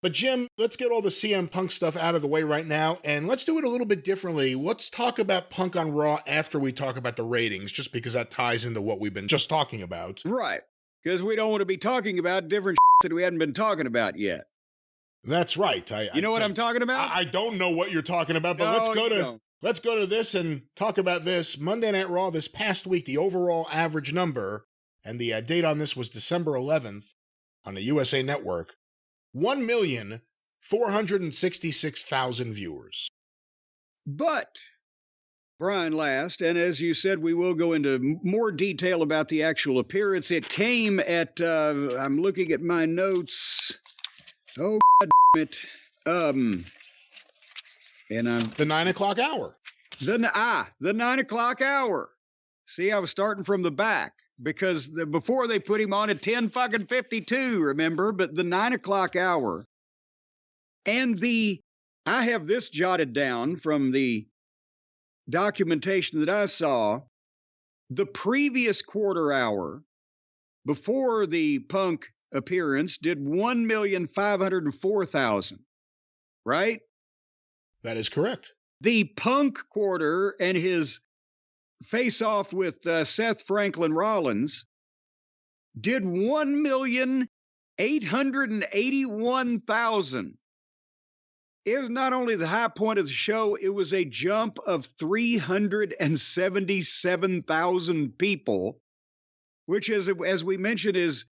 But Jim, let's get all the CM Punk stuff out of the way right now, and let's do it a little bit differently. Let's talk about Punk on Raw after we talk about the ratings, just because that ties into what we've been just talking about. Right, because we don't want to be talking about different that we hadn't been talking about yet. That's right. You know what I'm talking about? I don't know what you're talking about, but let's go to this and talk about this. Monday Night Raw this past week, the overall average number, and the date on this was December 11th on the USA Network. 1,466,000 viewers. But, Brian, last, and as you said, we will go into more detail about the actual appearance. It came at, I'm looking at my notes. Oh, damn it. And the 9 o'clock hour. The 9 o'clock hour. See, I was starting from the back. Because before they put him on at 10:52, remember? But the 9 o'clock hour. And I have this jotted down from the documentation that I saw. The previous quarter hour, before the Punk appearance, did 1,504,000. Right? That is correct. The Punk quarter and his face-off with Seth Franklin Rollins did 1,881,000. It was not only the high point of the show, it was a jump of 377,000 people, which is, as we mentioned, is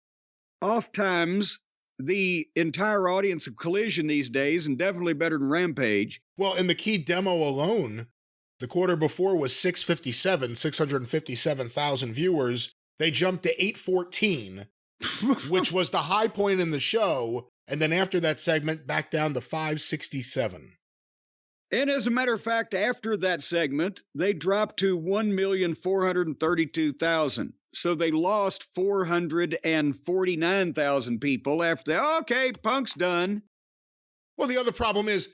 oftentimes the entire audience of Collision these days, and definitely better than Rampage. Well, in the key demo alone, the quarter before was 657,000 viewers. They jumped to 814, which was the high point in the show. And then after that segment, back down to 567. And as a matter of fact, after that segment, they dropped to 1,432,000. So they lost 449,000 people after that. Okay, Punk's done. Well, the other problem is,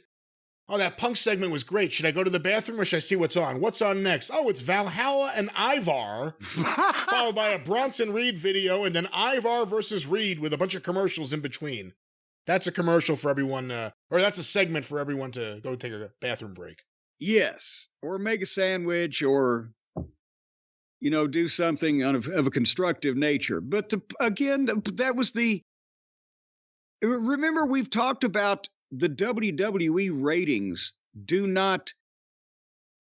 oh, that Punk segment was great. Should I go to the bathroom or should I see what's on? What's on next? Oh, it's Valhalla and Ivar, followed by a Bronson Reed video, and then Ivar versus Reed with a bunch of commercials in between. That's a commercial for everyone, or that's a segment for everyone to go take a bathroom break. Yes, or make a sandwich, or, do something of a constructive nature. But again, that was remember, we've talked about the WWE ratings do not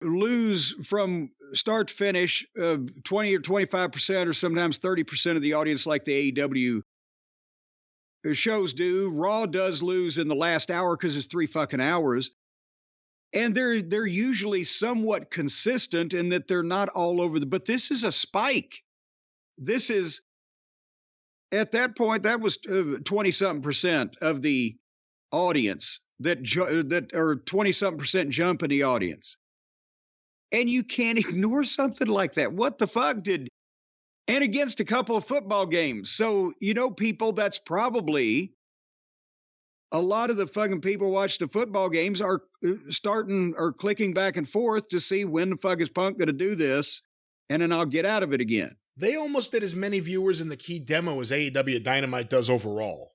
lose from start to finish 20 or 25% or sometimes 30% of the audience like the AEW shows do. Raw does lose in the last hour because it's 3 fucking hours. And they're usually somewhat consistent in that they're not all over but this is a spike. This is, at that point, that was 20-something% of the audience that or 20-something% jump in the audience. And you can't ignore something like that. What the fuck and against a couple of football games. So, people, that's probably a lot of the fucking people watch the football games are starting or clicking back and forth to see when the fuck is Punk going to do this, and then I'll get out of it again. They almost did as many viewers in the key demo as AEW Dynamite does overall.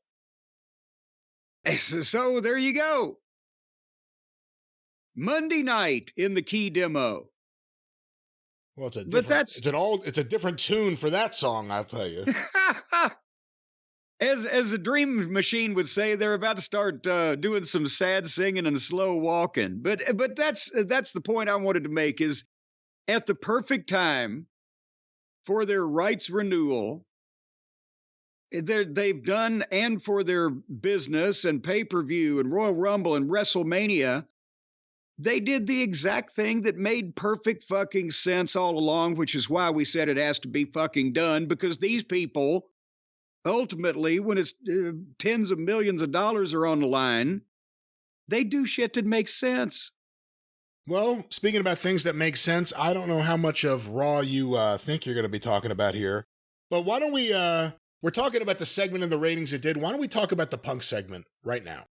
So there you go. Monday night in the key demo. Well, it's a different tune for that song, I'll tell you. As a Dream Machine would say, they're about to start doing some sad singing and slow walking. But that's the point I wanted to make, is at the perfect time for their rights renewal, they've done, and for their business and pay-per-view and Royal Rumble and WrestleMania, they did the exact thing that made perfect fucking sense all along, which is why we said it has to be fucking done, because these people, ultimately, when it's tens of millions of dollars are on the line, they do shit that makes sense. Well, speaking about things that make sense, I don't know how much of Raw you think you're going to be talking about here, but why don't we, we're talking about the segment and the ratings it did. Why don't we talk about the Punk segment right now?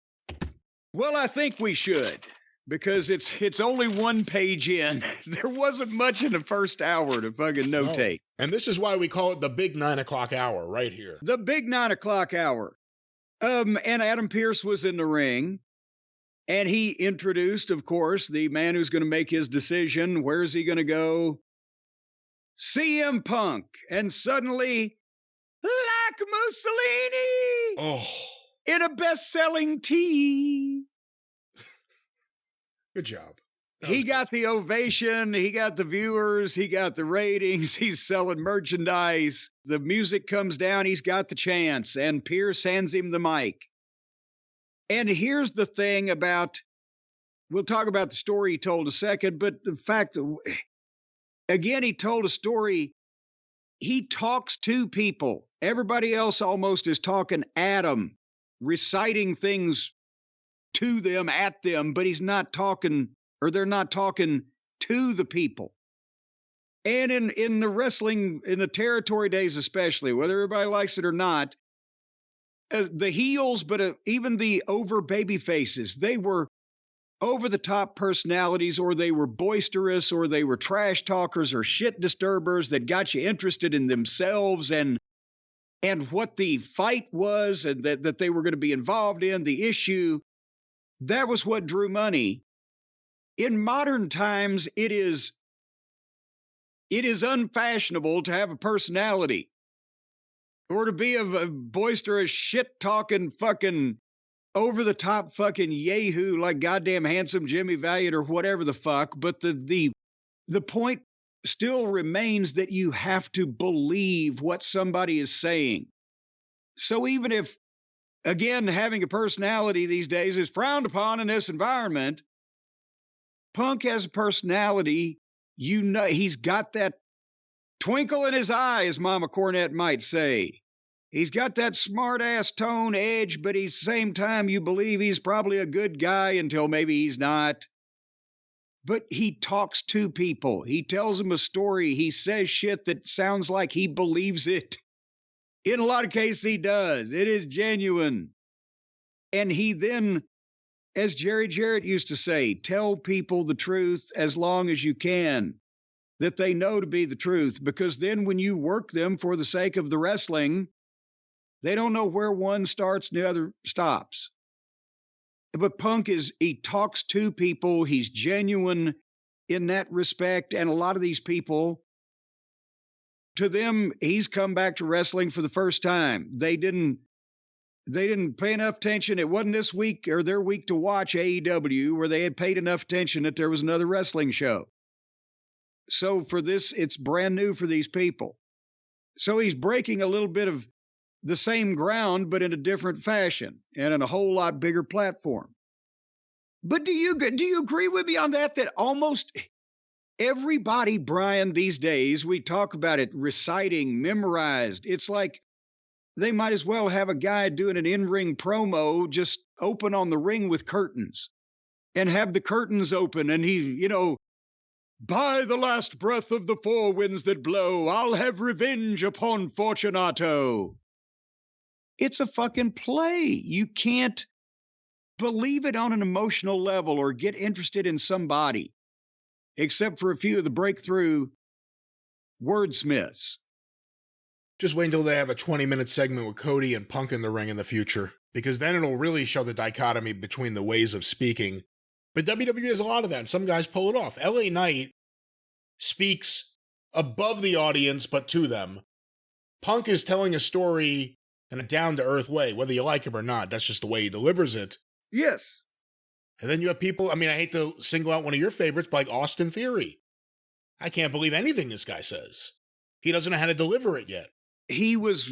Well, I think we should, because it's only one page in. There wasn't much in the first hour to fucking notate. And this is why we call it the big 9 o'clock hour right here. The big 9 o'clock hour. And Adam Pearce was in the ring. And he introduced, of course, the man who's going to make his decision. Where's he going to go? CM Punk. And suddenly, like Mussolini Oh, in a best-selling tee. good job. He got the ovation. He got the viewers. He got the ratings. He's selling merchandise. The music comes down. He's got the chance. And Pierce hands him the mic. And here's the thing about, we'll talk about the story he told a second, but the fact that, again, he told a story. He talks to people. Everybody else almost is talking at him, reciting things to them, at them, but he's not talking, or they're not talking to the people. And in the wrestling, in the territory days especially, whether everybody likes it or not, the heels, but even the over baby faces, they were over the top personalities, or they were boisterous, or they were trash talkers or shit disturbers that got you interested in themselves and what the fight was, and that they were going to be involved in, the issue. That was what drew money. In modern times, it is unfashionable to have a personality or to be a boisterous, shit-talking, fucking over-the-top fucking yahoo like goddamn Handsome Jimmy Valiant or whatever the fuck. But the point still remains that you have to believe what somebody is saying. So even if, again, having a personality these days is frowned upon in this environment, Punk has a personality. You know, he's got that twinkle in his eye, as Mama Cornette might say. He's got that smart-ass tone, edge, but at the same time, you believe he's probably a good guy until maybe he's not. But he talks to people. He tells them a story. He says shit that sounds like he believes it. In a lot of cases, he does. It is genuine. And he then, as Jerry Jarrett used to say, tell people the truth as long as you can, that they know to be the truth, because then when you work them for the sake of the wrestling, they don't know where one starts and the other stops. But Punk he talks to people. He's genuine in that respect. And a lot of these people, to them, he's come back to wrestling for the first time. They didn't pay enough attention. It wasn't this week or their week to watch AEW where they had paid enough attention that there was another wrestling show. So for this, it's brand new for these people. So he's breaking a little bit of the same ground, but in a different fashion and in a whole lot bigger platform. But do you agree with me on that? That almost everybody, Brian, these days, we talk about it, reciting, memorized. It's like they might as well have a guy doing an in-ring promo, just open on the ring with curtains and have the curtains open. And he, by the last breath of the four winds that blow, I'll have revenge upon Fortunato. It's a fucking play. You can't believe it on an emotional level or get interested in somebody, except for a few of the breakthrough wordsmiths. Just wait until they have a 20-minute segment with Cody and Punk in the ring in the future, because then it'll really show the dichotomy between the ways of speaking. But WWE has a lot of that, and some guys pull it off. LA Knight speaks above the audience, but to them. Punk is telling a story in a down-to-earth way, whether you like him or not. That's just the way he delivers it. Yes. And then you have people, I hate to single out one of your favorites, but like Austin Theory. I can't believe anything this guy says. He doesn't know how to deliver it yet. He was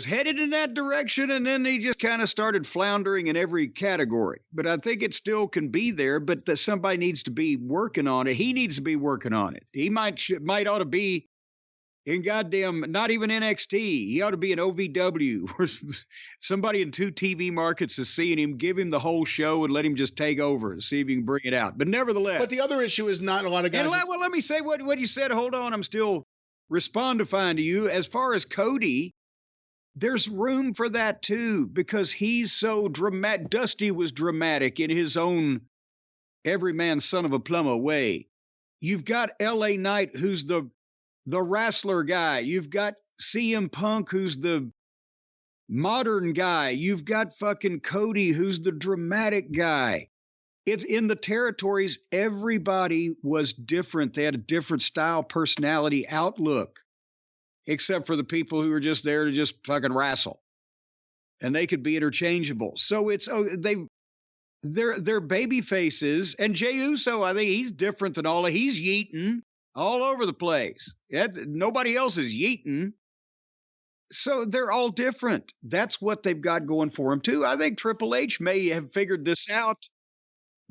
headed in that direction, and then he just kind of started floundering in every category. But I think it still can be there, but that somebody needs to be working on it. He needs to be working on it. He might ought to be in goddamn, not even NXT. He ought to be in OVW, where somebody in 2 TV markets is seeing him, give him the whole show and let him just take over and see if he can bring it out. But nevertheless. But the other issue is not a lot of guys. Well, let me say what you said. Hold on. I'm still respondifying to you. As far as Cody, there's room for that too, because he's so dramatic. Dusty was dramatic in his own everyman son of a plumber way. You've got LA Knight, who's the wrestler guy. You've got CM Punk, who's the modern guy. You've got fucking Cody, who's the dramatic guy. It's in the territories. Everybody was different. They had a different style, personality, outlook, except for the people who were just there to just fucking wrestle. And they could be interchangeable. So they're baby faces. And Jey Uso, I think he's different than he's yeeting all over the place. Nobody else is yeeting. So they're all different. That's what they've got going for them too. I think Triple H may have figured this out,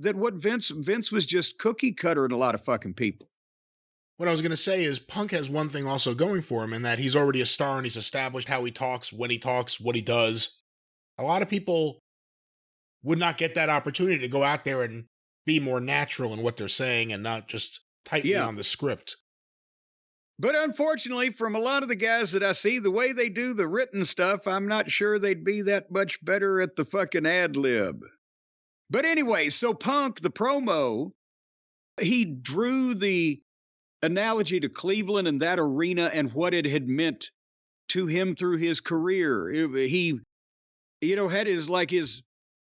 that what Vince was just cookie cuttering a lot of fucking people. What I was going to say is Punk has one thing also going for him, in that he's already a star and he's established how he talks, when he talks, what he does. A lot of people would not get that opportunity to go out there and be more natural in what they're saying and not just tightly on the script. But unfortunately, from a lot of the guys that I see, the way they do the written stuff, I'm not sure they'd be that much better at the fucking ad lib. But anyway, so Punk, the promo, he drew the analogy to Cleveland and that arena and what it had meant to him through his career. He, had his,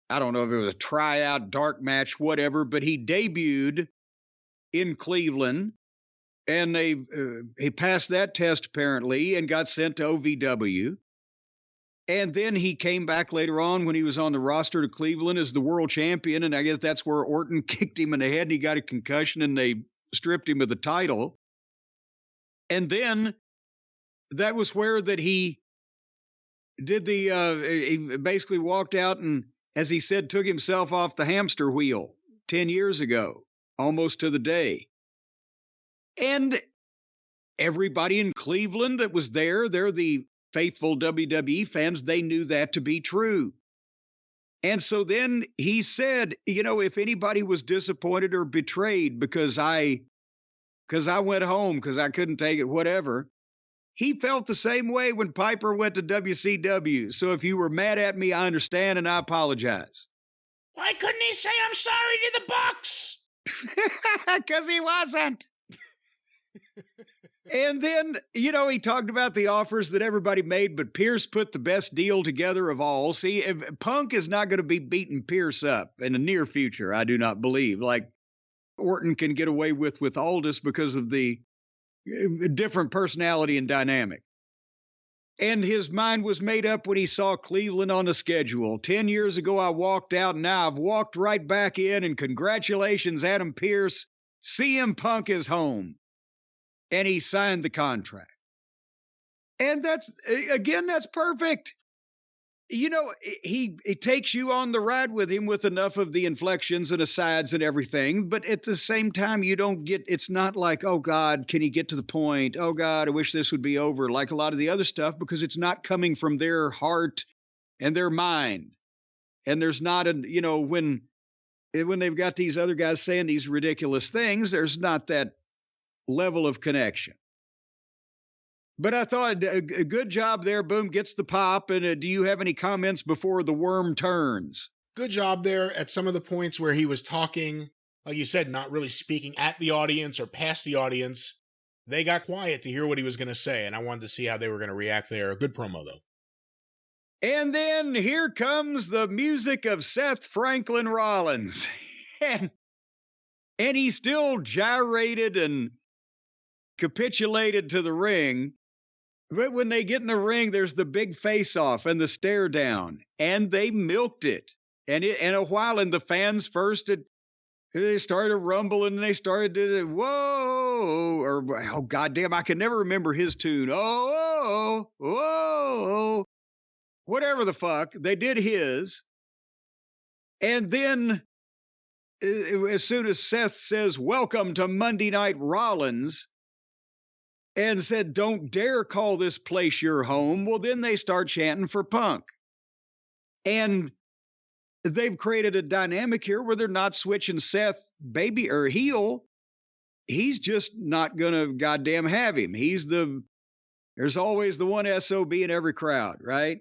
I don't know if it was a tryout, dark match, whatever, but he debuted in Cleveland. And he passed that test, apparently, and got sent to OVW. And then he came back later on when he was on the roster to Cleveland as the world champion. And I guess that's where Orton kicked him in the head and he got a concussion and they stripped him of the title. And then that was where that he did he basically walked out and, as he said, took himself off the hamster wheel 10 years ago, almost to the day. And everybody in Cleveland that was there, they're the faithful WWE fans, they knew that to be true. And so then he said, if anybody was disappointed or betrayed because I went home because I couldn't take it, whatever, he felt the same way when Piper went to WCW. So if you were mad at me, I understand and I apologize. Why couldn't he say I'm sorry to the Bucks? Because he wasn't. And then, he talked about the offers that everybody made, but Pierce put the best deal together of all. See, if Punk is not going to be beating Pierce up in the near future, I do not believe. Like Orton can get away with Aldis because of the different personality and dynamic. And his mind was made up when he saw Cleveland on the schedule. 10 years ago, I walked out, and now I've walked right back in, and congratulations, Adam Pearce. CM Punk is home. And he signed the contract. And that's perfect. He takes you on the ride with him with enough of the inflections and asides and everything. But at the same time, it's not like, oh God, can he get to the point? Oh God, I wish this would be over, like a lot of the other stuff, because it's not coming from their heart and their mind. And there's not when they've got these other guys saying these ridiculous things, there's not that level of connection. But I thought a good job there. Boom, gets the pop. And do you have any comments before the worm turns? Good job there at some of the points where he was talking, like you said, not really speaking at the audience or past the audience. They got quiet to hear what he was going to say, and I wanted to see how they were going to react there. A good promo, though. And then here comes the music of Seth Franklin Rollins. and he still gyrated and capitulated to the ring. But when they get in the ring, there's the big face-off and the stare down, and they milked it. And a while, and the fans first, they started rumbling, and they started to, whoa, or, oh, goddamn, I can never remember his tune. Oh, whoa, whatever the fuck. They did his. And then, as soon as Seth says, welcome to Monday Night Rollins, and said, don't dare call this place your home, well, then they start chanting for Punk. And they've created a dynamic here where they're not switching Seth baby or heel. He's just not going to goddamn have him. There's always the one SOB in every crowd, right?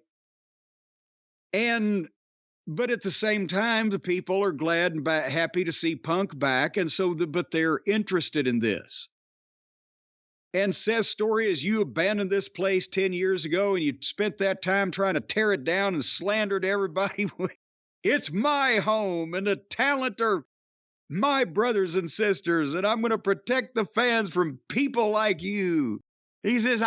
But at the same time, the people are glad and happy to see Punk back. And so, but they're interested in this. And Seth's story is you abandoned this place 10 years ago and you spent that time trying to tear it down and slandered everybody. It's my home and the talent are my brothers and sisters, and I'm going to protect the fans from people like you. He says,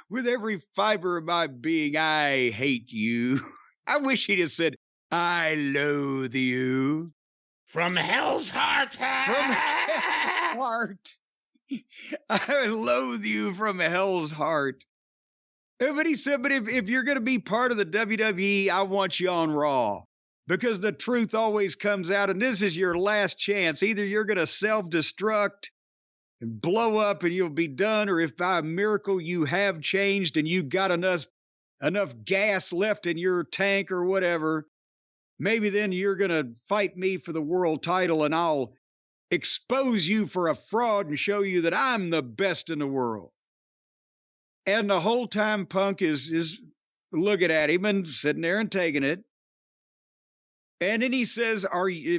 with every fiber of my being, I hate you. I wish he'd have said, I loathe you. From hell's heart. From hell's heart. I loathe you from hell's heart. But he said, but if you're going to be part of the WWE, I want you on Raw. Because the truth always comes out, and this is your last chance. Either you're going to self-destruct and blow up and you'll be done, or if by a miracle you have changed and you got enough gas left in your tank or whatever, maybe then you're going to fight me for the world title and I'll expose you for a fraud and show you that I'm the best in the world. And the whole time Punk is looking at him and sitting there and taking it. And then he says,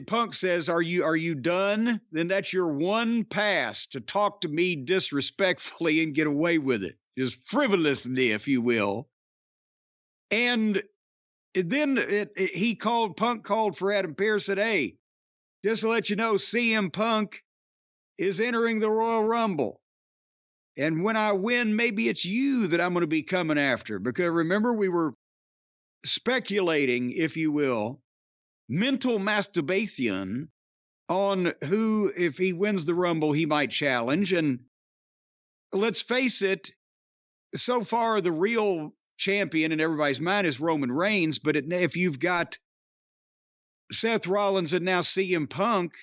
Punk says, are you done? Then that's your one pass to talk to me disrespectfully and get away with it. Just frivolously, if you will. And then Punk called for Adam Pearce, said, hey, just to let you know, CM Punk is entering the Royal Rumble. And when I win, maybe it's you that I'm going to be coming after. Because remember, we were speculating, if you will, mental masturbation on who, if he wins the Rumble, he might challenge. And let's face it, so far the real champion in everybody's mind is Roman Reigns. But if you've got Seth Rollins and now CM Punk,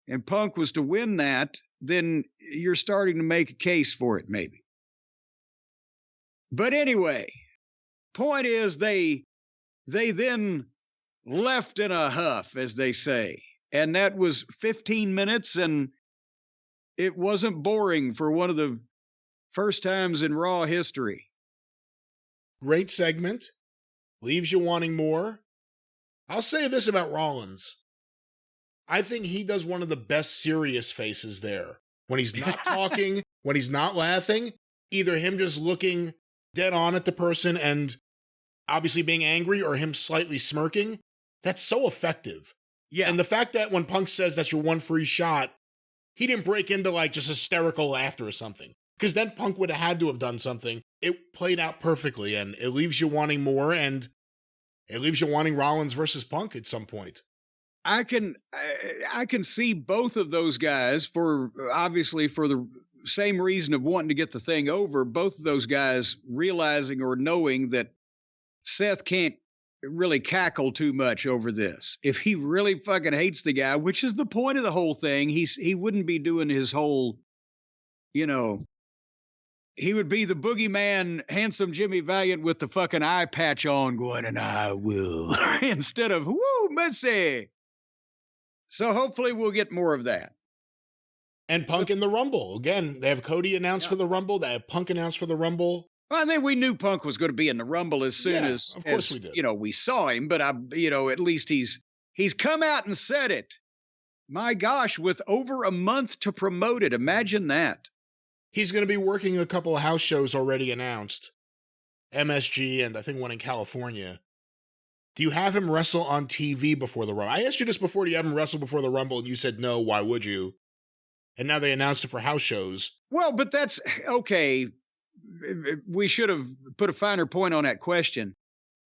and Punk was to win that, then you're starting to make a case for it, maybe. But anyway, point is they then left in a huff, as they say. And that was 15 minutes, and it wasn't boring for one of the first times in Raw history. Great segment. Leaves you wanting more. I'll say this about Rollins. I think he does one of the best serious faces there. When he's not talking, when he's not laughing, either him just looking dead on at the person and obviously being angry, or him slightly smirking. That's so effective. Yeah. And the fact that when Punk says that's your one free shot, he didn't break into like just hysterical laughter or something. Because then Punk would have had to have done something. It played out perfectly, and it leaves you wanting more, and it leaves you wanting Rollins versus Punk at some point. I can see both of those guys obviously for the same reason of wanting to get the thing over. Both of those guys realizing or knowing that Seth can't really cackle too much over this. If he really fucking hates the guy, which is the point of the whole thing, he wouldn't be doing his whole, he would be the boogeyman, handsome Jimmy Valiant with the fucking eye patch on going, and I will, instead of, woo, messy. So hopefully we'll get more of that. And Punk in the Rumble. Again, they have Cody announced for the Rumble. They have Punk announced for the Rumble. Well, I think we knew Punk was going to be in the Rumble as soon as, of course we did. We saw him, but at least he's come out and said it. My gosh, with over a month to promote it. Imagine that. He's going to be working a couple of house shows already announced. MSG and I think one in California. Do you have him wrestle on TV before the Rumble? I asked you this before. Do you have him wrestle before the Rumble? And you said no. Why would you? And now they announced it for house shows. Well, but that's okay. We should have put a finer point on that question.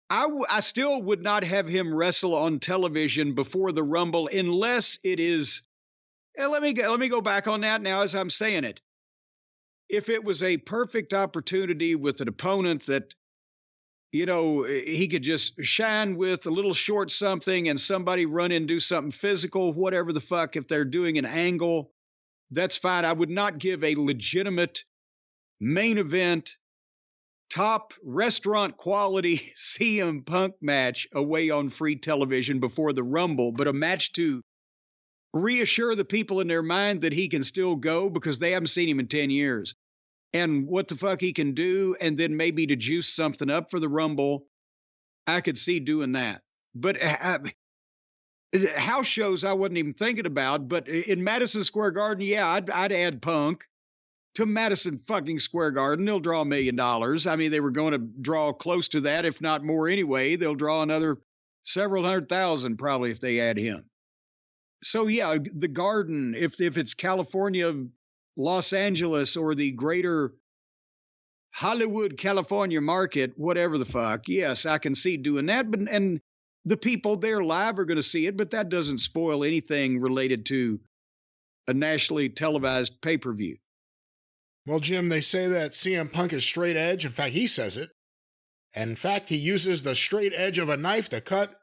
I still would not have him wrestle on television before the Rumble unless it is. Let me go back on that now as I'm saying it. If it was a perfect opportunity with an opponent that, he could just shine with a little short something and somebody run in and do something physical, whatever the fuck, if they're doing an angle, that's fine. I would not give a legitimate main event, top restaurant quality CM Punk match away on free television before the Rumble, but a match to reassure the people in their mind that he can still go because they haven't seen him in 10 years. And what the fuck he can do, and then maybe to juice something up for the Rumble, I could see doing that. But house shows I wasn't even thinking about, but in Madison Square Garden, yeah, I'd add Punk to Madison fucking Square Garden, they'll draw $1 million. I mean, they were going to draw close to that, if not more anyway. They'll draw another several 100,000 probably if they add him. So yeah, the Garden, if it's California, Los Angeles, or the greater Hollywood, California market, whatever the fuck, yes, I can see doing that. But and the people there live are going to see it, but that doesn't spoil anything related to a nationally televised pay-per-view. Well, Jim, they say that CM Punk is straight edge. In fact, he says it. And in fact, he uses the straight edge of a knife to cut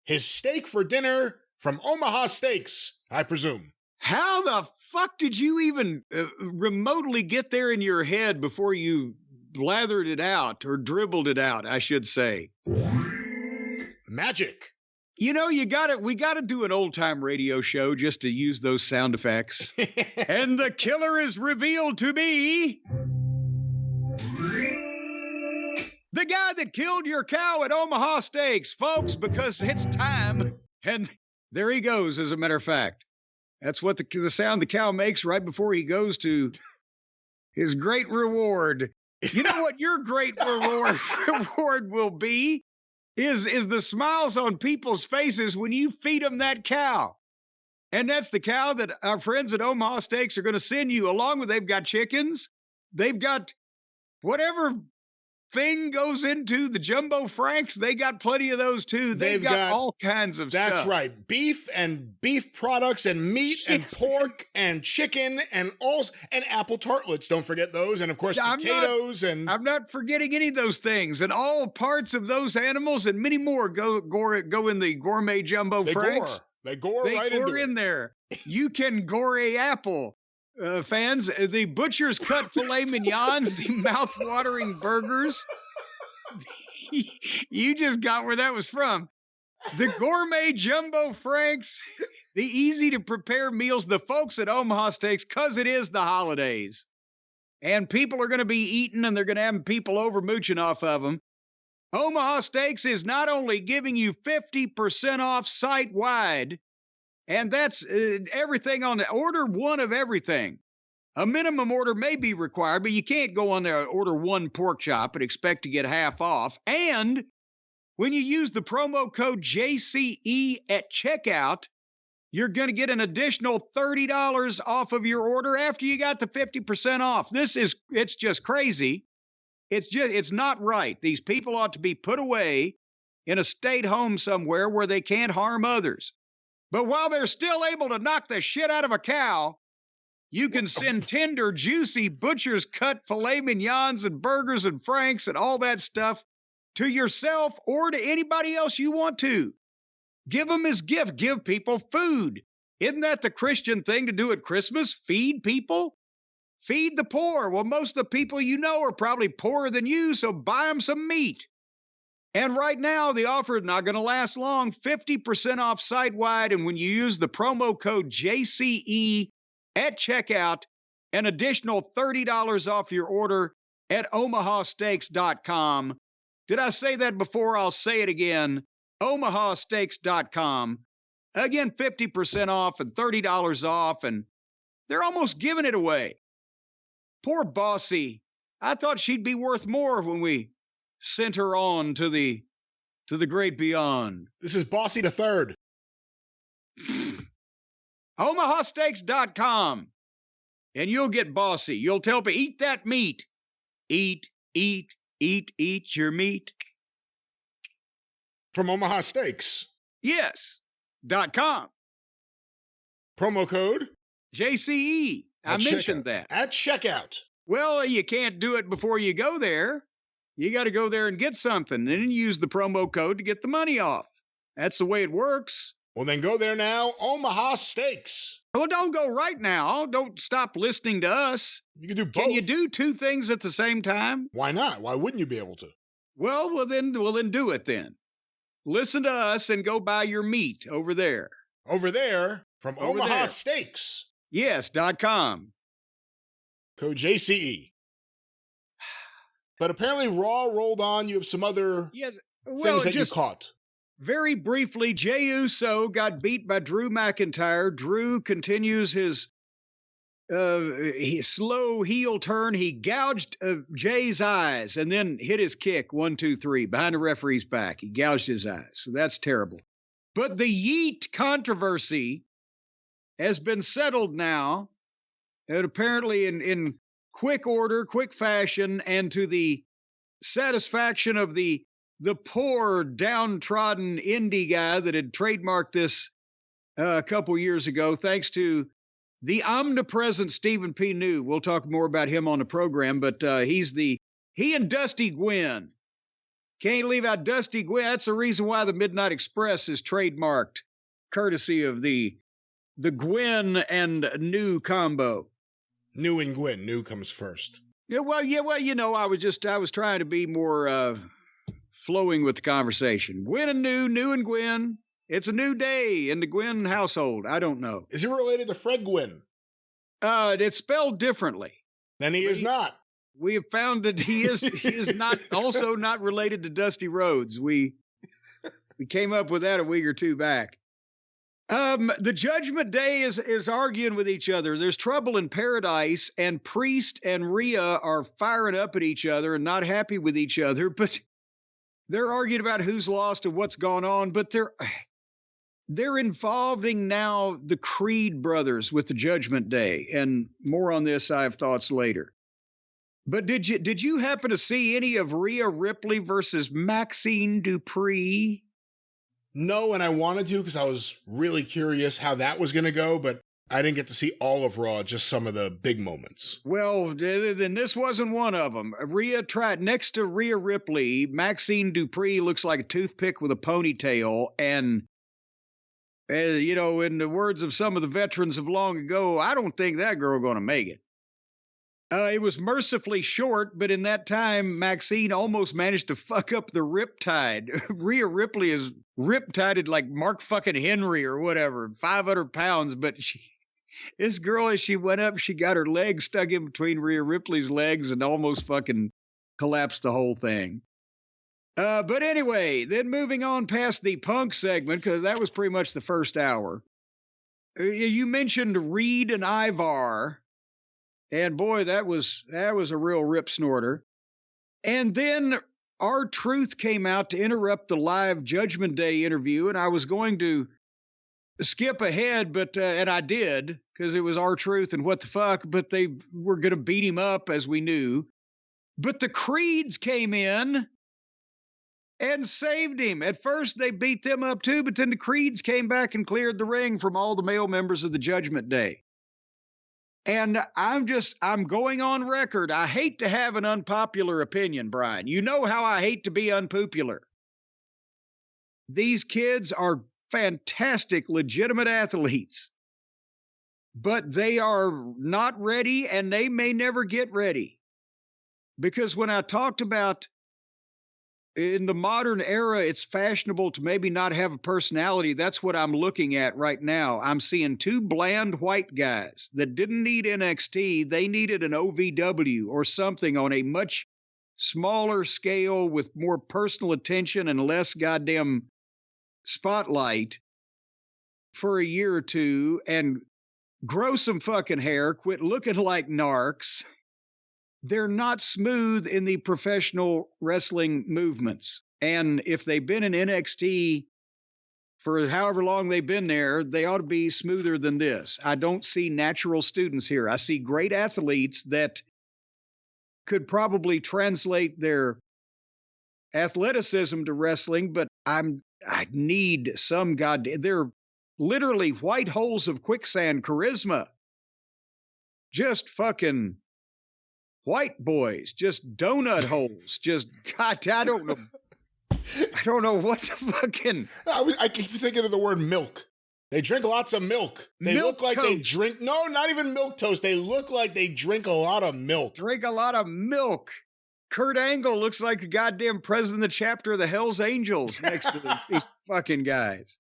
his steak for dinner from Omaha Steaks, I presume. How the fuck did you even remotely get there in your head before you blathered it out, or dribbled it out, I should say? Magic. You know, we got to do an old-time radio show just to use those sound effects. And the killer is revealed to be the guy that killed your cow at Omaha Steaks, folks, because it's time. And there he goes, as a matter of fact. That's what the sound the cow makes right before he goes to his great reward. You know what your great reward will be? Is the smiles on people's faces when you feed them that cow. And that's the cow that our friends at Omaha Steaks are going to send you, along with, they've got chickens. They've got whatever thing goes into the jumbo franks. They got plenty of those too. They've got all kinds of stuff. That's right. Beef and beef products and meat and pork and chicken and apple tartlets. Don't forget those. And of course, potatoes. I'm not forgetting any of those things. And all parts of those animals and many more go in the gourmet jumbo franks. They gore in there. You can gore a apple. Fans, the butcher's cut filet mignons, the mouth-watering burgers. You just got where that was from. The gourmet jumbo franks, the easy-to-prepare meals, the folks at Omaha Steaks, because it is the holidays. And people are going to be eating, and they're going to have people over mooching off of them. Omaha Steaks is not only giving you 50% off site-wide, and that's everything on the order one of everything. A minimum order may be required, but you can't go on there and order one pork chop and expect to get half off. And when you use the promo code JCE at checkout, you're going to get an additional $30 off of your order after you got the 50% off. It's just crazy. It's not right. These people ought to be put away in a state home somewhere where they can't harm others. But while they're still able to knock the shit out of a cow, you can send tender, juicy butcher's cut filet mignons and burgers and franks and all that stuff to yourself or to anybody else you want to. Give them as gift. Give people food. Isn't that the Christian thing to do at Christmas? Feed people? Feed the poor. Well, most of the people you know are probably poorer than you, so buy them some meat. And right now, the offer is not going to last long. 50% off site-wide. And when you use the promo code JCE at checkout, an additional $30 off your order at omahasteaks.com. Did I say that before? I'll say it again. omahasteaks.com. Again, 50% off and $30 off. And they're almost giving it away. Poor Bossy. I thought she'd be worth more when we sent her on to the great beyond. This is Bossy the Third. omahasteaks.com. And you'll get Bossy. You'll tell people, eat that meat. Eat your meat. From Omaha Steaks. Yes. .com. Promo code JCE. I mentioned that. At checkout. Well, you can't do it before you go there. You got to go there and get something, then use the promo code to get the money off. That's the way it works. Well, then go there now, Omaha Steaks. Well, don't go right now. Don't stop listening to us. You can do both. Can you do two things at the same time? Why not? Why wouldn't you be able to? Well, then do it then. Listen to us and go buy your meat over there. Over there from Omaha Steaks. Yes, .com. Code JCE. But apparently Raw rolled on. You have some other things that you caught. Very briefly, Jey Uso got beat by Drew McIntyre. Drew continues his slow heel turn. He gouged Jay's eyes and then hit his kick 1, 2, 3 behind the referee's back. He gouged his eyes. So that's terrible. But the yeet controversy has been settled now, and apparently in quick order, quick fashion, and to the satisfaction of the poor downtrodden indie guy that had trademarked this a couple years ago, thanks to the omnipresent Stephen P. New. We'll talk more about him on the program, but he and Dusty Gwynn. Can't leave out Dusty Gwynn. That's the reason why the Midnight Express is trademarked, courtesy of the Gwynn and New combo. New and Gwynn. New comes first. Yeah, well, you know, I was trying to be more flowing with the conversation. Gwynn and New and Gwynn. It's a new day in the Gwynn household. I don't know. Is he related to Fred Gwynn? It's spelled differently. Then he is not. We have found that he is not also not related to Dusty Rhodes. We came up with that a week or two back. The Judgment Day is arguing with each other. There's trouble in paradise, and Priest and Rhea are firing up at each other and not happy with each other, but they're arguing about who's lost and what's gone on, but they're involving now the Creed brothers with the Judgment Day, and more on this I have thoughts later. But did you happen to see any of Rhea Ripley versus Maxine Dupree? No, and I wanted to because I was really curious how that was going to go, but I didn't get to see all of Raw, just some of the big moments. Well, then this wasn't one of them. Next to Rhea Ripley, Maxine Dupree looks like a toothpick with a ponytail, and you know, in the words of some of the veterans of long ago, I don't think that girl going to make it. It was mercifully short, but in that time, Maxine almost managed to fuck up the riptide. Rhea Ripley is riptided like Mark fucking Henry or whatever, 500 pounds. But this girl, as she went up, she got her legs stuck in between Rhea Ripley's legs and almost fucking collapsed the whole thing. But anyway, then moving on past the Punk segment, because that was pretty much the first hour. You mentioned Reed and Ivar. And boy, that was a real rip snorter. And then R-Truth came out to interrupt the live Judgment Day interview, and I was going to skip ahead, but and I did, because it was R-Truth and what the fuck, but they were going to beat him up, as we knew. But the Creeds came in and saved him. At first, they beat them up too, but then the Creeds came back and cleared the ring from all the male members of the Judgment Day. And I'm going on record. I hate to have an unpopular opinion, Brian. You know how I hate to be unpopular. These kids are fantastic, legitimate athletes, but they are not ready, and they may never get ready. Because when I talked about in the modern era, it's fashionable to maybe not have a personality. That's what I'm looking at right now. I'm seeing two bland white guys that didn't need NXT. They needed an OVW or something on a much smaller scale with more personal attention and less goddamn spotlight for a year or two, and grow some fucking hair, quit looking like narcs. They're not smooth in the professional wrestling movements. And if they've been in NXT for however long they've been there, they ought to be smoother than this. I don't see natural students here. I see great athletes that could probably translate their athleticism to wrestling, but I need some goddamn... They're literally white holes of quicksand charisma. Just fucking... white boys, just donut holes, just God, I don't know what to fucking. I keep thinking of the word milk. They drink lots of milk. They milk look like toast. they drink. No, not even milk toast. They look like they drink a lot of milk. Drink a lot of milk. Kurt Angle looks like the goddamn president of the chapter of the Hell's Angels next to these fucking guys.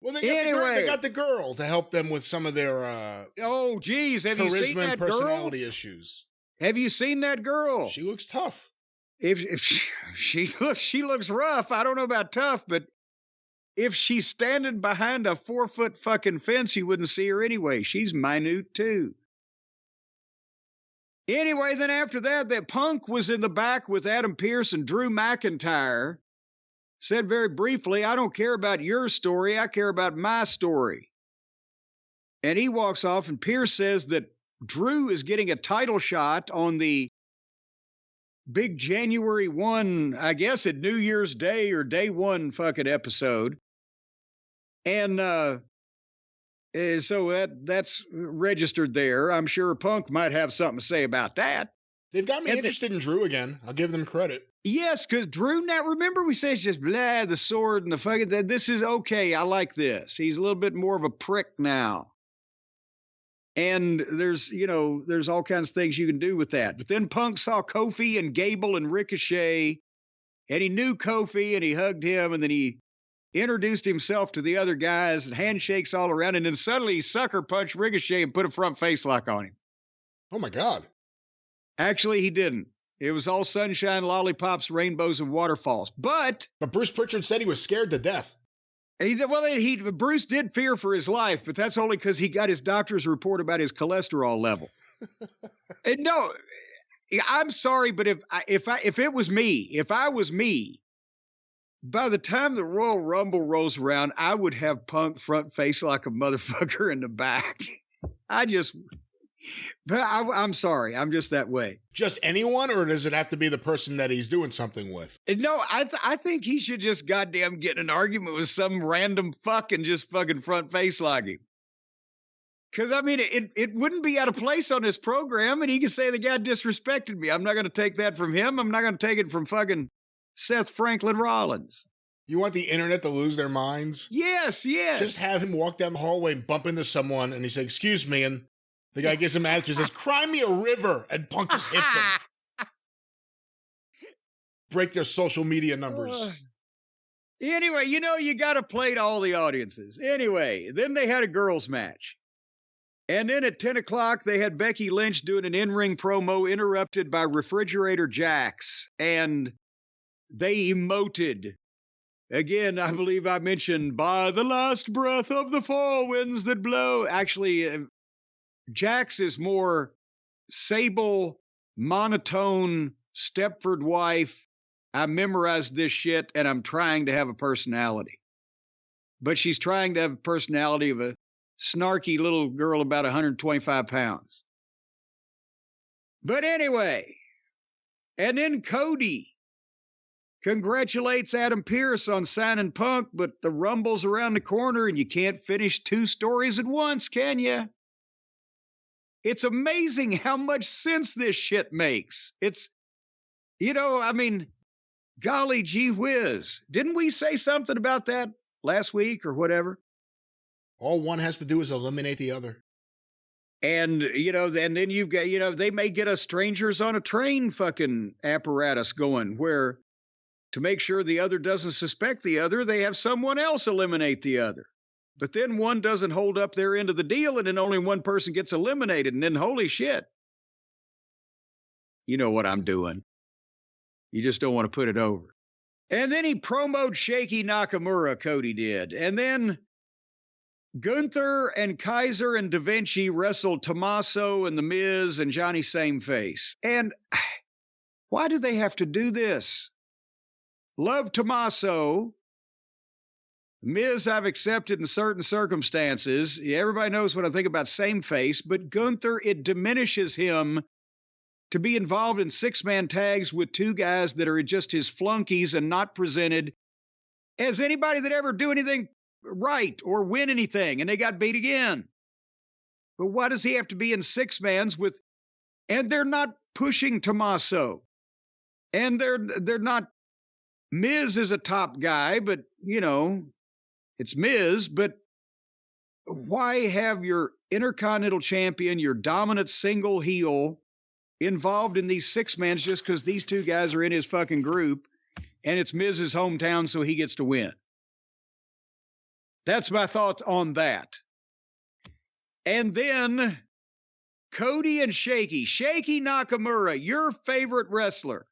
Well, they got the girl to help them with some of their oh, geez, have you seen charisma that and girl? personality issues. Have you seen that girl? She looks tough. If she looks rough. I don't know about tough, but if she's standing behind a 4-foot fucking fence, you wouldn't see her anyway. She's minute too. Anyway, then after that Punk was in the back with Adam Pearce and Drew McIntyre. Said very briefly, I don't care about your story. I care about my story. And he walks off, and Pearce says that Drew is getting a title shot on the big January 1, I guess at New Year's Day or day 1 fucking episode. And so that's registered there. I'm sure Punk might have something to say about that. They've got me interested in Drew again. I'll give them credit. Yes, because Drew, now remember we said it's just blah, the sword and the fucking, this is okay. I like this. He's a little bit more of a prick now. And there's all kinds of things you can do with that. But then Punk saw Kofi and Gable and Ricochet, and he knew Kofi and he hugged him, and then he introduced himself to the other guys and handshakes all around, and then suddenly he sucker punched Ricochet and put a front face lock on him. Oh my God. Actually, he didn't. It was all sunshine, lollipops, rainbows, and waterfalls. But Bruce Pritchard said he was scared to death. Bruce did fear for his life, but that's only because he got his doctor's report about his cholesterol level. And no, I'm sorry, but if I was me, by the time the Royal Rumble rolls around, I would have Punk front face like a motherfucker in the back. But I'm sorry. I'm just that way. Just anyone, or does it have to be the person that he's doing something with? No, I think he should just goddamn get in an argument with some random fuck and just fucking front face like him. Because, I mean, it wouldn't be out of place on his program, and he could say the guy disrespected me. I'm not going to take that from him. I'm not going to take it from fucking Seth Franklin Rollins. You want the internet to lose their minds? Yes. Just have him walk down the hallway and bump into someone, and he says, excuse me, and the guy gives him an attitude, says, cry me a river, and Punk just hits him. Break their social media numbers. Anyway, you got to play to all the audiences. Anyway, then they had a girls' match. And then at 10 o'clock, they had Becky Lynch doing an in-ring promo interrupted by Refrigerator Jax. And they emoted. Again, I believe I mentioned, by the last breath of the fall winds that blow. Actually, Jax is more sable, monotone, Stepford wife. I memorized this shit, and I'm trying to have a personality. But she's trying to have a personality of a snarky little girl about 125 pounds. But anyway, and then Cody congratulates Adam Pearce on signing Punk, but the Rumble's around the corner, and you can't finish 2 stories at once, can you? It's amazing how much sense this shit makes. It's, golly gee whiz. Didn't we say something about that last week or whatever? All one has to do is eliminate the other. And, and then you've got, they may get a strangers on a train fucking apparatus going where to make sure the other doesn't suspect the other, they have someone else eliminate the other. But then one doesn't hold up their end of the deal, and then only one person gets eliminated, and then holy shit. You know what I'm doing. You just don't want to put it over. And then he promoted Shaky Nakamura, Cody did. And then Gunther and Kaiser and Da Vinci wrestled Tommaso and The Miz and Johnny Sameface. And why do they have to do this? Love Tommaso. Miz, I've accepted in certain circumstances. Everybody knows what I think about Sameface, but Gunther, it diminishes him to be involved in 6-man tags with 2 guys that are just his flunkies and not presented as anybody that ever do anything right or win anything, and they got beat again. But why does he have to be in 6-mans with, and they're not pushing Tommaso, and they're not, Miz is a top guy, but, it's Miz, but why have your Intercontinental Champion, your dominant single heel, involved in these 6-mans just because these 2 guys are in his fucking group, and it's Miz's hometown, so he gets to win? That's my thoughts on that. And then Cody and Shaky. Shaky Nakamura, your favorite wrestler.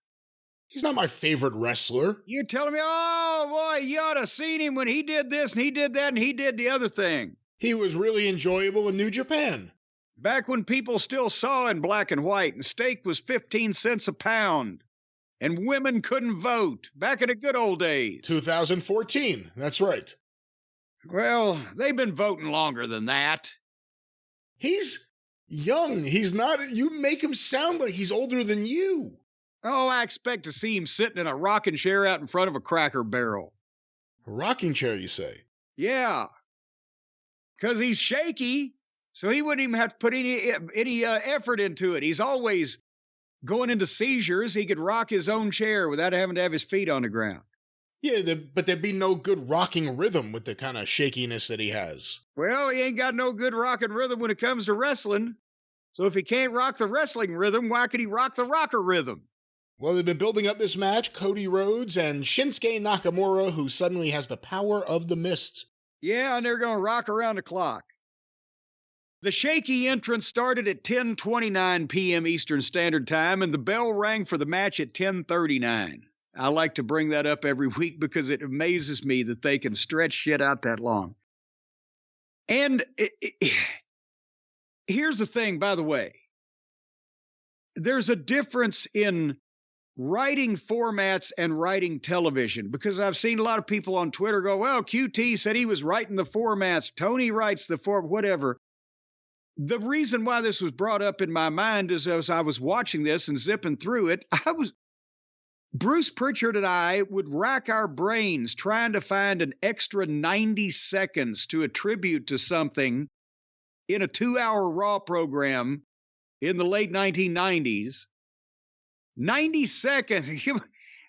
He's not my favorite wrestler. You're telling me, oh, boy, you ought to have seen him when he did this and he did that and he did the other thing. He was really enjoyable in New Japan. Back when people still saw in black and white and steak was 15 cents a pound and women couldn't vote back in the good old days. 2014, that's right. Well, they've been voting longer than that. He's young. He's not, you make him sound like he's older than you. Oh, I expect to see him sitting in a rocking chair out in front of a Cracker Barrel. A rocking chair, you say? Yeah. Because he's shaky, so he wouldn't even have to put any effort into it. He's always going into seizures. He could rock his own chair without having to have his feet on the ground. Yeah, but there'd be no good rocking rhythm with the kind of shakiness that he has. Well, he ain't got no good rocking rhythm when it comes to wrestling. So if he can't rock the wrestling rhythm, why could he rock the rocker rhythm? Well, they've been building up this match, Cody Rhodes and Shinsuke Nakamura, who suddenly has the power of the mist. Yeah, and they're going to rock around the clock. The Shaky entrance started at 10:29 p.m. Eastern Standard Time, and the bell rang for the match at 10:39. I like to bring that up every week because it amazes me that they can stretch shit out that long. And here's the thing, by the way. There's a difference in writing formats and writing television, because I've seen a lot of people on Twitter go, well, QT said he was writing the formats. Tony writes the whatever. The reason why this was brought up in my mind is as I was watching this and zipping through it, Bruce Pritchard and I would rack our brains trying to find an extra 90 seconds to attribute to something in a 2-hour Raw program in the late 1990s. 90 seconds.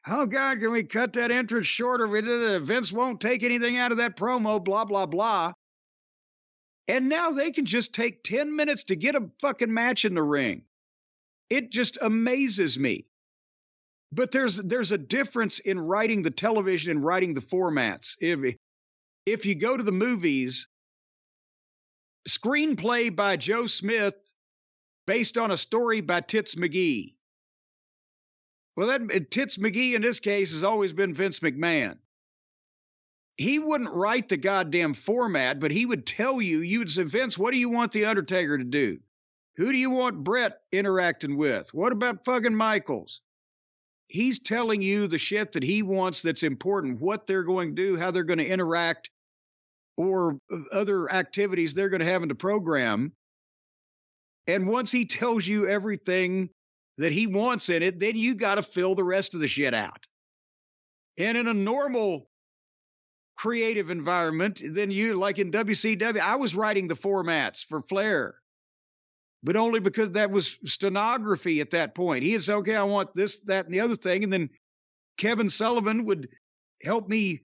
Oh, God, can we cut that entrance shorter? Vince won't take anything out of that promo, blah, blah, blah. And now they can just take 10 minutes to get a fucking match in the ring. It just amazes me. But there's a difference in writing the television and writing the formats. If you go to the movies, screenplay by Joe Smith based on a story by Tits McGee. Well, Tits McGee in this case has always been Vince McMahon. He wouldn't write the goddamn format, but he would tell you, you would say, Vince, what do you want The Undertaker to do? Who do you want Brett interacting with? What about fucking Michaels? He's telling you the shit that he wants that's important, what they're going to do, how they're going to interact, or other activities they're going to have in the program. And once he tells you everything that he wants in it, then you got to fill the rest of the shit out. And in a normal creative environment, then you, like in WCW, I was writing the formats for Flair, but only because that was stenography at that point. He is, okay, I want this, that, and the other thing. And then Kevin Sullivan would help me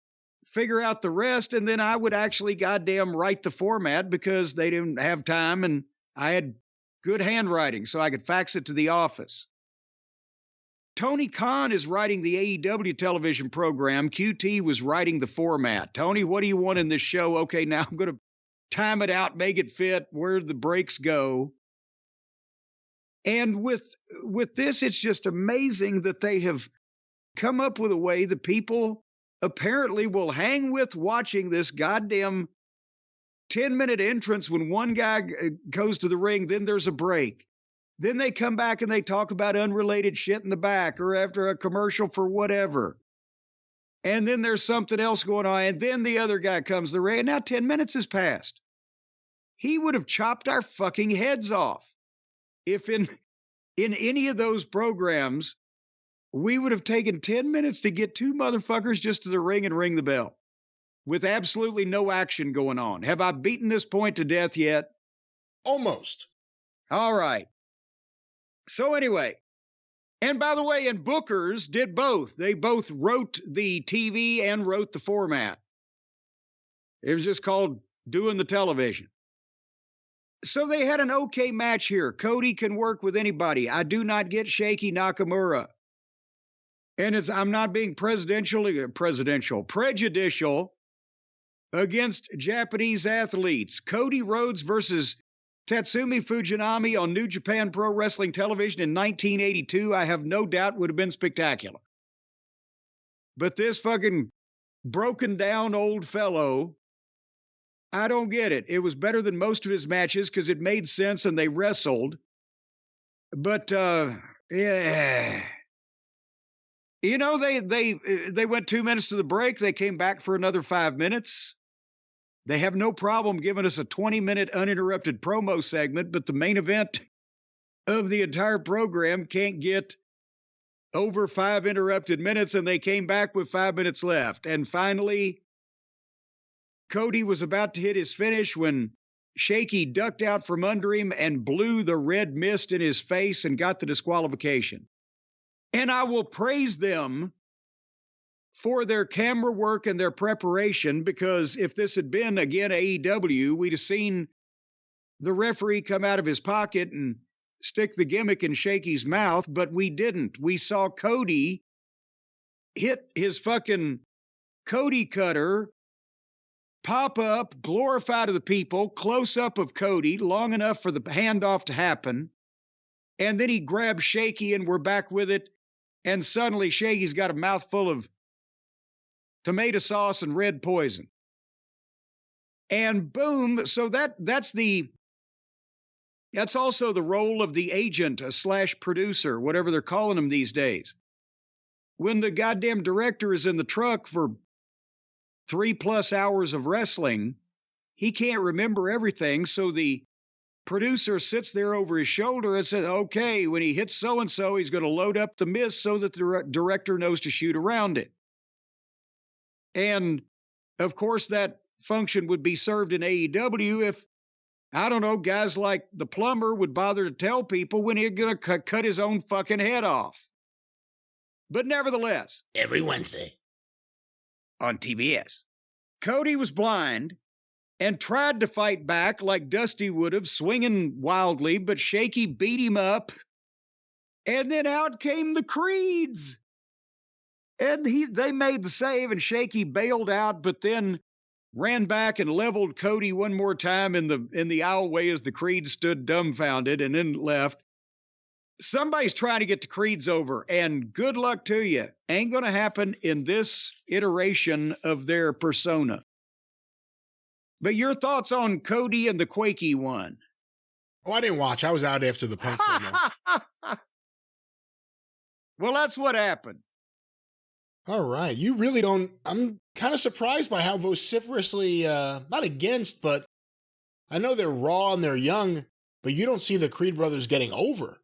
figure out the rest. And then I would actually goddamn write the format because they didn't have time and I had good handwriting so I could fax it to the office. Tony Khan is writing the AEW television program. QT was writing the format. Tony, what do you want in this show? Okay, now I'm going to time it out, make it fit where the breaks go. And with this, it's just amazing that they have come up with a way that people apparently will hang with watching this goddamn 10-minute entrance when one guy goes to the ring, then there's a break. Then they come back and they talk about unrelated shit in the back or after a commercial for whatever. And then there's something else going on. And then the other guy comes to the ring. And now 10 minutes has passed. He would have chopped our fucking heads off if in any of those programs, we would have taken 10 minutes to get two motherfuckers just to the ring and ring the bell with absolutely no action going on. Have I beaten this point to death yet? Almost. All right. So anyway, and by the way, and Bookers did both. They both wrote the TV and wrote the format. It was just called doing the television. So they had an okay match here. Cody can work with anybody. I do not get Shaky Nakamura. And I'm not being prejudicial against Japanese athletes. Cody Rhodes versus Tatsumi Fujinami on New Japan Pro Wrestling Television in 1982, I have no doubt would have been spectacular. But this fucking broken down old fellow, I don't get it. It was better than most of his matches because it made sense and they wrestled. But yeah. You know, they went 2 minutes to the break. They came back for another 5 minutes. They have no problem giving us a 20-minute uninterrupted promo segment, but the main event of the entire program can't get over 5 interrupted minutes, and they came back with 5 minutes left. And finally, Cody was about to hit his finish when Shaky ducked out from under him and blew the red mist in his face and got the disqualification. And I will praise them for their camera work and their preparation, because if this had been, again, AEW, we'd have seen the referee come out of his pocket and stick the gimmick in Shaky's mouth, but we didn't. We saw Cody hit his fucking Cody cutter, pop up, glorify to the people, close up of Cody, long enough for the handoff to happen, and then he grabs Shaky and we're back with it. And suddenly Shaky's got a mouthful of tomato sauce and red poison. And boom, so that's also the role of the agent / producer, whatever they're calling them these days. When the goddamn director is in the truck for 3+ hours of wrestling, he can't remember everything, so the producer sits there over his shoulder and says, okay, when he hits so-and-so, he's going to load up the mist so that the director knows to shoot around it. And, of course, that function would be served in AEW if, I don't know, guys like the plumber would bother to tell people when he's going to cut his own fucking head off. But nevertheless, Every Wednesday on TBS, Cody was blind and tried to fight back like Dusty would have, swinging wildly, but Shaky beat him up. And then out came the Creeds. And they made the save, and Shaky bailed out, but then ran back and leveled Cody one more time in the aisleway as the Creeds stood dumbfounded and then left. Somebody's trying to get the Creeds over, and good luck to you. Ain't going to happen in this iteration of their persona. But your thoughts on Cody and the Quakey one? Oh, I didn't watch. I was out after the Punk promo. Well, that's what happened. All right. You really don't... I'm kind of surprised by how vociferously, not against, but I know they're raw and they're young, but you don't see the Creed brothers getting over.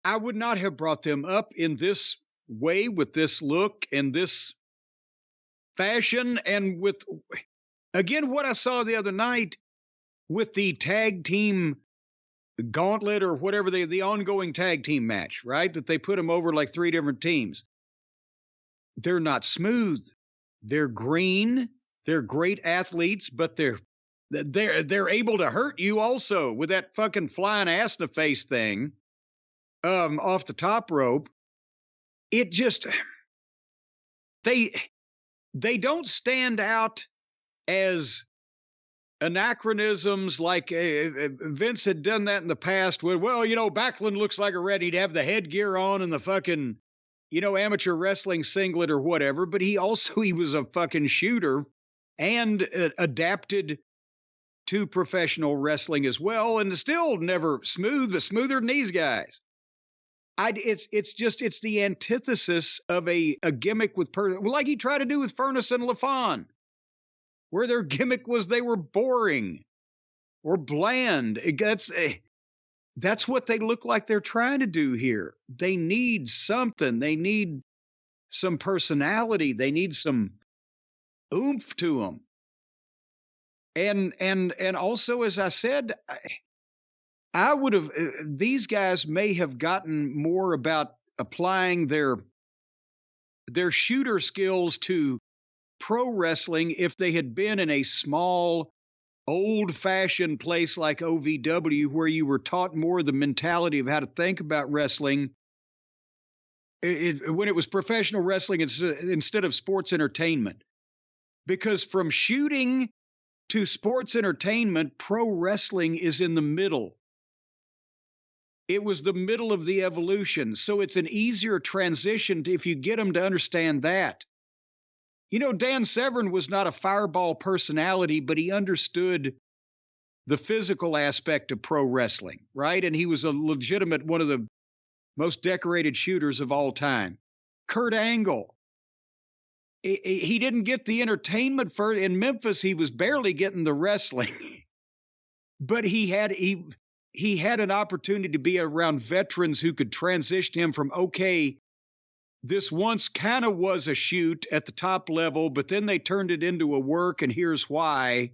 I would not have brought them up in this way, with this look and this fashion, and with, again, what I saw the other night with the tag team gauntlet or whatever, the ongoing tag team match, right? That they put them over like 3 different teams. They're not smooth. They're green. They're great athletes, but they're able to hurt you also with that fucking flying ass in the face thing. Off the top rope. It just, they don't stand out as anachronisms like Vince had done that in the past with, well, you know, Backlund looks like a red. He'd have the headgear on and the fucking, you know, amateur wrestling singlet or whatever, but he was a fucking shooter and adapted to professional wrestling as well, and still never smooth, but smoother than these guys. It's the antithesis of a gimmick with like he tried to do with Furnace and LaFon, where their gimmick was they were boring or bland. That's what they look like they're trying to do here. They need something. They need some personality. They need some oomph to them. And also, as I said, I would have, these guys may have gotten more about applying their shooter skills to pro wrestling if they had been in a small, old-fashioned place like OVW, where you were taught more the mentality of how to think about wrestling when it was professional wrestling instead of sports entertainment. Because from shooting to sports entertainment, pro wrestling is in the middle. It was the middle of the evolution. So it's an easier transition if you get them to understand that. You know, Dan Severn was not a fireball personality, but he understood the physical aspect of pro wrestling, right? And he was a legitimate one of the most decorated shooters of all time. Kurt Angle, he didn't get the entertainment for in Memphis. He was barely getting the wrestling, but he had an opportunity to be around veterans who could transition him from, okay, this once kind of was a shoot at the top level, but then they turned it into a work, and here's why.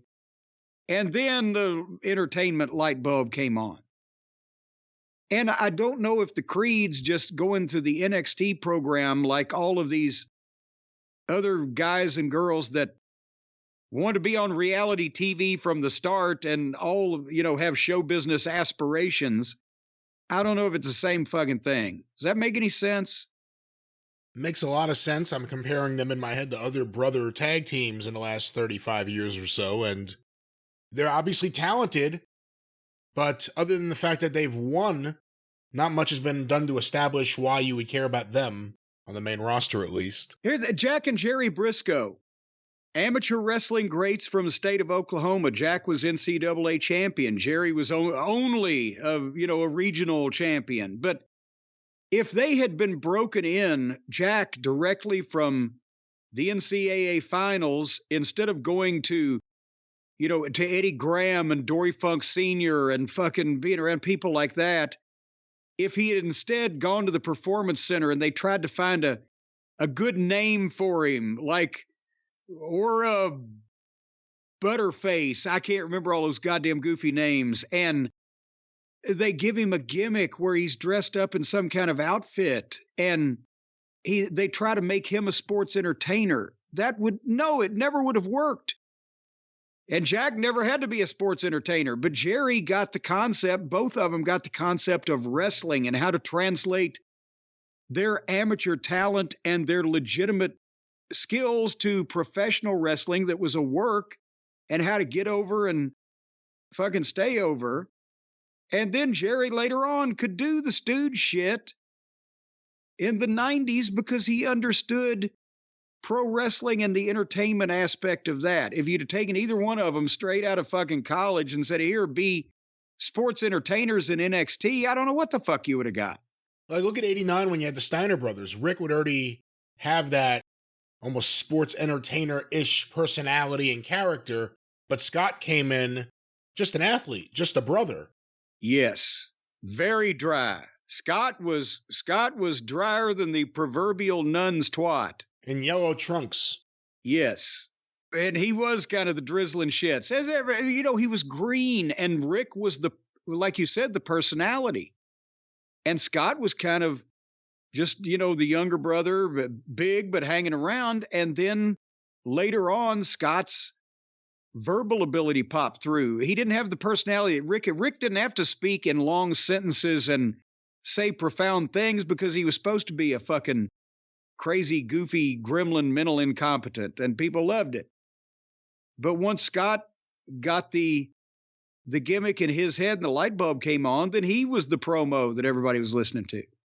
And then the entertainment light bulb came on. And I don't know if the Creeds just going through the NXT program like all of these other guys and girls that want to be on reality TV from the start and all, have show business aspirations. I don't know if it's the same fucking thing. Does that make any sense? Makes a lot of sense. I'm comparing them in my head to other brother tag teams in the last 35 years or so, and they're obviously talented, but other than the fact that they've won, not much has been done to establish why you would care about them, on the main roster at least. Here's Jack and Jerry Briscoe, amateur wrestling greats from the state of Oklahoma. Jack was NCAA champion. Jerry was only a regional champion. But if they had been broken in, Jack, directly from the NCAA finals, instead of going to Eddie Graham and Dory Funk Sr. and fucking being around people like that, if he had instead gone to the Performance Center and they tried to find a good name for him, or a Butterface, I can't remember all those goddamn goofy names, and they give him a gimmick where he's dressed up in some kind of outfit, and they try to make him a sports entertainer. It never would have worked. And Jack never had to be a sports entertainer, but Jerry got the concept, both of them got the concept of wrestling and how to translate their amateur talent and their legitimate skills to professional wrestling that was a work, and how to get over and fucking stay over. And then Jerry later on could do the stooge shit in the 90s because he understood pro wrestling and the entertainment aspect of that. If you'd have taken either one of them straight out of fucking college and said, here, be sports entertainers in NXT, I don't know what the fuck you would have got. Like, look at 89 when you had the Steiner brothers. Rick would already have that almost sports entertainer-ish personality and character, but Scott came in just an athlete, just a brother. Yes, very dry. Scott was drier than the proverbial nun's twat. In yellow trunks. Yes. And he was kind of the drizzling shit. He was green, and Rick was like you said, the personality. And Scott was kind of just, the younger brother, big, but hanging around. And then later on, Scott's verbal ability popped through. He didn't have the personality. Rick didn't have to speak in long sentences and say profound things because he was supposed to be a fucking crazy, goofy, gremlin, mental incompetent, and people loved it. But once Scott got the gimmick in his head and the light bulb came on, then he was the promo that everybody was listening to.